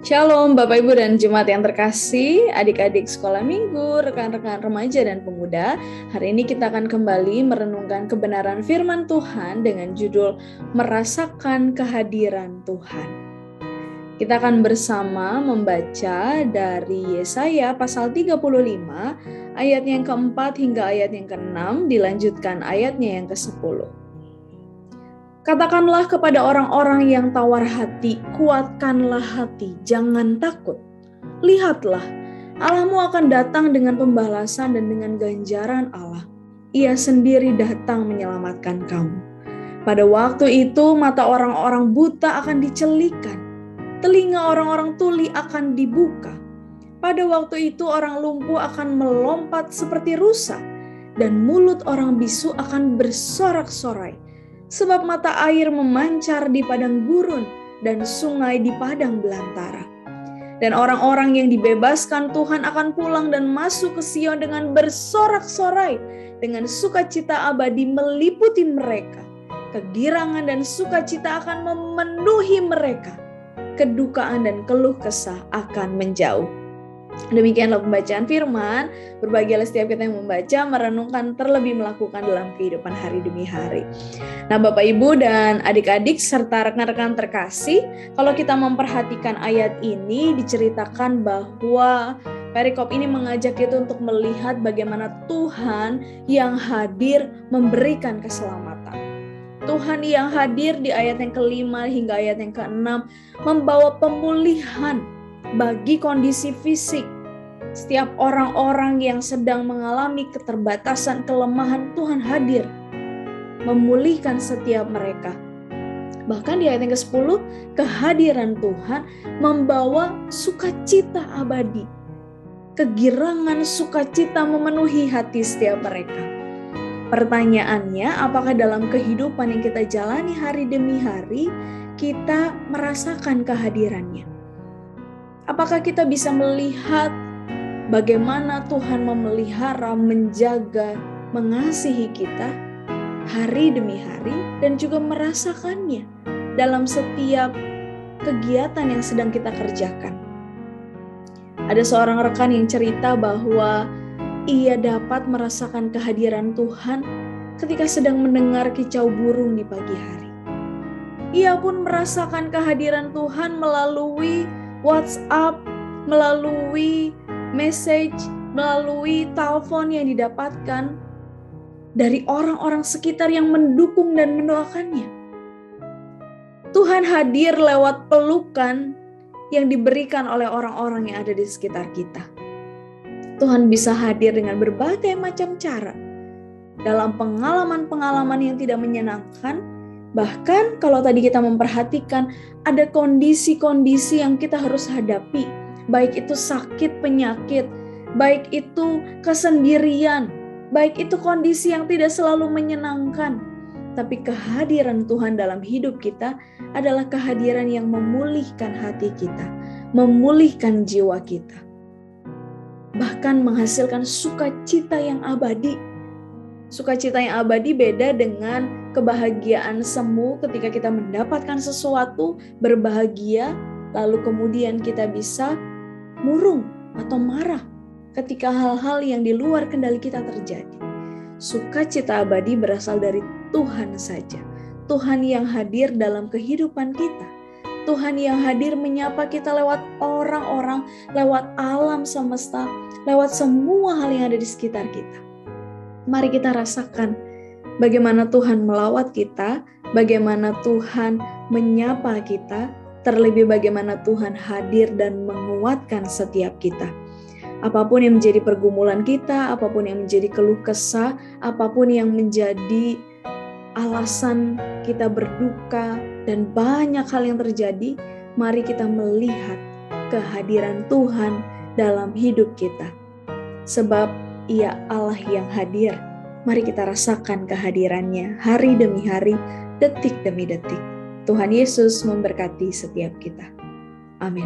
Shalom Bapak Ibu dan Jemaat yang terkasih, adik-adik sekolah minggu, rekan-rekan remaja dan pemuda. Hari ini kita akan kembali merenungkan kebenaran firman Tuhan dengan judul Merasakan Kehadiran Tuhan. Kita akan bersama membaca dari Yesaya pasal 35, ayat yang keempat hingga ayat yang ke-6, dilanjutkan ayatnya yang ke-10. Katakanlah kepada orang-orang yang tawar hati, kuatkanlah hati, jangan takut. Lihatlah, Allahmu akan datang dengan pembalasan dan dengan ganjaran Allah. Ia sendiri datang menyelamatkan kamu. Pada waktu itu mata orang-orang buta akan dicelikan, telinga orang-orang tuli akan dibuka. Pada waktu itu orang lumpuh akan melompat seperti rusa, dan mulut orang bisu akan bersorak-sorai. Sebab mata air memancar di padang gurun dan sungai di padang belantara. Dan orang-orang yang dibebaskan Tuhan akan pulang dan masuk ke Sion dengan bersorak-sorai, dengan sukacita abadi meliputi mereka. Kegirangan dan sukacita akan memenuhi mereka. Kedukaan dan keluh kesah akan menjauh. Demikianlah pembacaan firman. Berbahagialah setiap kita yang membaca, merenungkan, terlebih melakukan dalam kehidupan hari demi hari. Nah Bapak Ibu dan adik-adik serta rekan-rekan terkasih, kalau kita memperhatikan ayat ini diceritakan bahwa perikop ini mengajak kita untuk melihat bagaimana Tuhan yang hadir memberikan keselamatan. Tuhan yang hadir di ayat yang ke-5 hingga ayat yang ke-6 membawa pemulihan bagi kondisi fisik. Setiap orang-orang yang sedang mengalami keterbatasan, kelemahan, Tuhan hadir memulihkan setiap mereka. Bahkan di ayat yang ke-10, kehadiran Tuhan membawa sukacita abadi. Kegirangan sukacita memenuhi hati setiap mereka. Pertanyaannya, apakah dalam kehidupan yang kita jalani hari demi hari, kita merasakan kehadirannya? Apakah kita bisa melihat bagaimana Tuhan memelihara, menjaga, mengasihi kita hari demi hari dan juga merasakannya dalam setiap kegiatan yang sedang kita kerjakan? Ada seorang rekan yang cerita bahwa ia dapat merasakan kehadiran Tuhan ketika sedang mendengar kicau burung di pagi hari. Ia pun merasakan kehadiran Tuhan melalui WhatsApp, melalui message, melalui telepon yang didapatkan dari orang-orang sekitar yang mendukung dan mendoakannya. Tuhan hadir lewat pelukan yang diberikan oleh orang-orang yang ada di sekitar kita. Tuhan bisa hadir dengan berbagai macam cara dalam pengalaman-pengalaman yang tidak menyenangkan. Bahkan kalau tadi kita memperhatikan ada kondisi-kondisi yang kita harus hadapi, baik itu sakit, penyakit, baik itu kesendirian, baik itu kondisi yang tidak selalu menyenangkan. Tapi kehadiran Tuhan dalam hidup kita adalah kehadiran yang memulihkan hati kita, memulihkan jiwa kita. Bahkan menghasilkan sukacita yang abadi. Sukacita yang abadi beda dengan kebahagiaan semu ketika kita mendapatkan sesuatu, berbahagia, lalu kemudian kita bisa murung atau marah ketika hal-hal yang di luar kendali kita terjadi. Sukacita abadi berasal dari Tuhan saja. Tuhan yang hadir dalam kehidupan kita. Tuhan yang hadir menyapa kita lewat orang-orang, lewat alam semesta, lewat semua hal yang ada di sekitar kita. Mari kita rasakan bagaimana Tuhan melawat kita, bagaimana Tuhan menyapa kita, terlebih bagaimana Tuhan hadir dan menguatkan setiap kita. Apapun yang menjadi pergumulan kita, apapun yang menjadi keluh kesah, apapun yang menjadi alasan kita berduka, dan banyak hal yang terjadi, mari kita melihat kehadiran Tuhan dalam hidup kita. Sebab Ia Allah yang hadir. Mari kita rasakan kehadirannya hari demi hari, detik demi detik. Tuhan Yesus memberkati setiap kita. Amin.